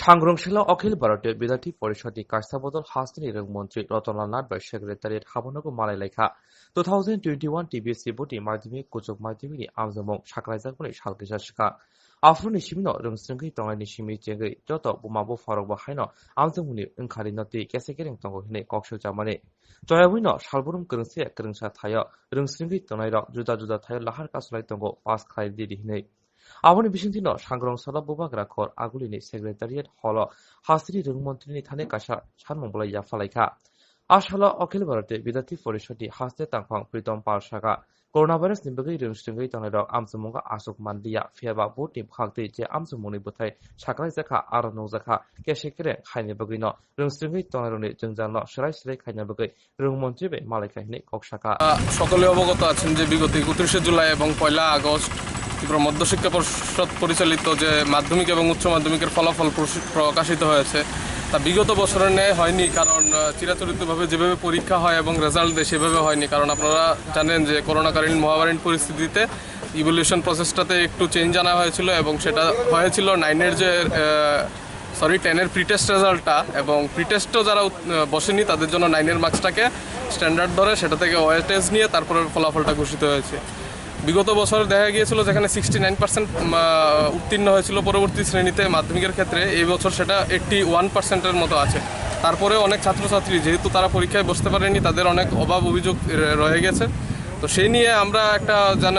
상그릉실로 어ఖ일 ভারতীয় বিদ্যার্থী পরিষদ কাস্তাবদল হাসনি রংমন্ত্রী রতনলাল নাথ bai সেক্রেটারিয়েট হাবনগো মালাইলাইখা 2021 টিবিএসসি বটি মাধ্যমিক কুচক মাধ্যমিকনি আমজমং সাকলাইজাকনি সালকিসাসকা আফরনি সিমিনো রংস্রংগি তংলাইনি সিমি চেঙ্গি যত বুমাবো ফরকবো হাইনো আমজমংনি ওংখারি নতি কেসেকেরেং তঙ্গো হিনে কক্সল জামানে জয়াবুইনো সালবরুম করংসে করংসা থায় রংস্রংগি তংলাইরক जुदा जुदा থায় লাহার কাসলাই তঙ্গো পাস খাই দিদি হিনে আবনি বিসিন্তিনো সাংগ্রং সদা বুবাগ্রা খর আগুলিনি সেক্রেটারিয়েট হল হাসরি রংমন্ত্রীনি থানে কাসা সানমংবলাই জাফালাইখা আসালা অখিল ভারতীয় বিদ্যার্থী পরিষদটি হাসতে তাংফাং প্রীতম পালসাকা করোনা ভাইরাস নিবগৈ রংস্রংগৈ তংলাইরক আমজমঙ্গা আসুক মান্দিয়া ফিয়াবা বুটি ভাগতৈ যে আমজমংনি বুথাই সাকলাই জাখা আর নৌজাখা কেশেকেরে খাইনে বগৈনো রংস্রংগৈ তংলাইরনি জংজানো সরাই সরাই খাইনে বগৈ রংমন্ত্রী বে মালাইখাইনে কক্সাকা সকলে অবগত আছেন যে বিগত 31 জুলাই এবং 1 আগস্ট ত্রিপুরা মধ্যশিক্ষা পরিষদ পরিচালিত যে মাধ্যমিক এবং উচ্চ মাধ্যমিকের ফলাফল প্রকাশিত হয়েছে তা বিগত বছরের ন্যায় হয়নি, কারণ চিরাচরিতভাবে যেভাবে পরীক্ষা হয় এবং রেজাল্ট দেয় সেভাবে হয়নি। কারণ আপনারা জানেন যে করোনাকালীন মহামারীর পরিস্থিতিতে ইভলিউশন প্রসেসটাতে একটু চেঞ্জ আনা হয়েছিল এবং সেটা হয়েছিল 10-এর প্রিটেস্ট রেজাল্টটা, এবং প্রিটেস্টও যারা বসেনি তাদের জন্য 9-এর মার্কসটাকে স্ট্যান্ডার্ড ধরে সেটা থেকে ওয়েটেজ নিয়ে তারপরে ফলাফলটা ঘোষিত হয়েছে। বিগত বছর দেখা গিয়েছিল যেখানে 69% উত্তীর্ণ হয়েছিল পরবর্তী শ্রেণীতে মাধ্যমিকের ক্ষেত্রে, এই বছর সেটা 81%-এর মতো আছে। তারপরে অনেক ছাত্রছাত্রী যেহেতু তারা পরীক্ষায় বসতে পারেনি, তাদের অনেক অভাব অভিযোগ রয়ে গেছে। তো সেই নিয়ে আমরা একটা যেন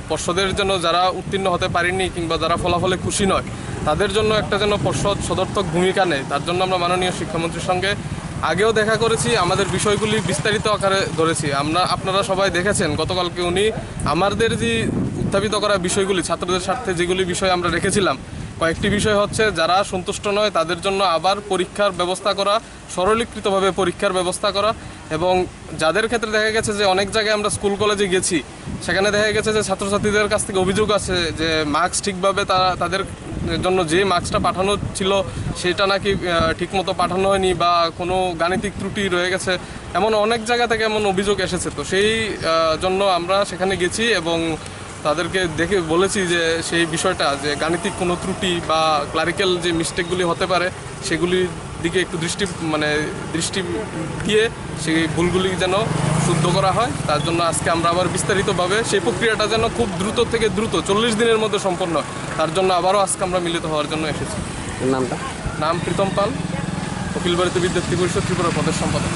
পর্ষদের জন্য যারা উত্তীর্ণ হতে পারেনি কিংবা যারা ফলাফলে খুশি নয় তাদের জন্য একটা যেন পর্ষদ সদর্থক ভূমিকা নেয়, তার জন্য আমরা মাননীয় শিক্ষামন্ত্রীর সঙ্গে আগেও দেখা করেছি, আমাদের বিষয়গুলি বিস্তারিত আকারে ধরেছি। আপনারা সবাই দেখেছেন গতকালকে উনি আমাদের যে উত্থাপিত করা বিষয়গুলি ছাত্রদের স্বার্থে যেগুলি বিষয় আমরা রেখেছিলাম, কয়েকটি বিষয় হচ্ছে যারা সন্তুষ্ট নয় তাদের জন্য আবার পরীক্ষার ব্যবস্থা করা, সরলীকৃতভাবে পরীক্ষার ব্যবস্থা করা, এবং যাদের ক্ষেত্রে দেখা গেছে যে অনেক জায়গায় আমরা স্কুল কলেজে গেছি সেখানে দেখা গেছে যে ছাত্রছাত্রীদের কাছ থেকে অভিযোগ আছে যে মার্কস ঠিকভাবে তাদের জন্য যে মার্কসটা পাঠানো ছিল সেটা নাকি ঠিকমতো পাঠানো হয়নি বা কোনো গাণিতিক ত্রুটি রয়ে গেছে, এমন অনেক জায়গা থেকে এমন অভিযোগ এসেছে। তো সেই জন্য আমরা সেখানে গেছি এবং তাদেরকে দেখে বলেছি যে সেই বিষয়টা যে গাণিতিক কোনো ত্রুটি বা ক্লারিক্যাল যে মিস্টেকগুলি হতে পারে সেগুলির দিকে একটু দৃষ্টি দিয়ে সেই ভুলগুলি যেন শুদ্ধ করা হয়। তার জন্য আজকে আমরা আবার বিস্তারিতভাবে সেই প্রক্রিয়াটা যেন খুব দ্রুত থেকে দ্রুত 40 দিনের মধ্যে সম্পন্ন হয়, তার জন্য আবারও আজকে আমরা মিলিত হওয়ার জন্য এসেছি। নাম প্রীতম পাল, অখিল ভারতীয় বিদ্যার্থী পরিষদ ত্রিপুরা প্রদেশ সম্পাদক।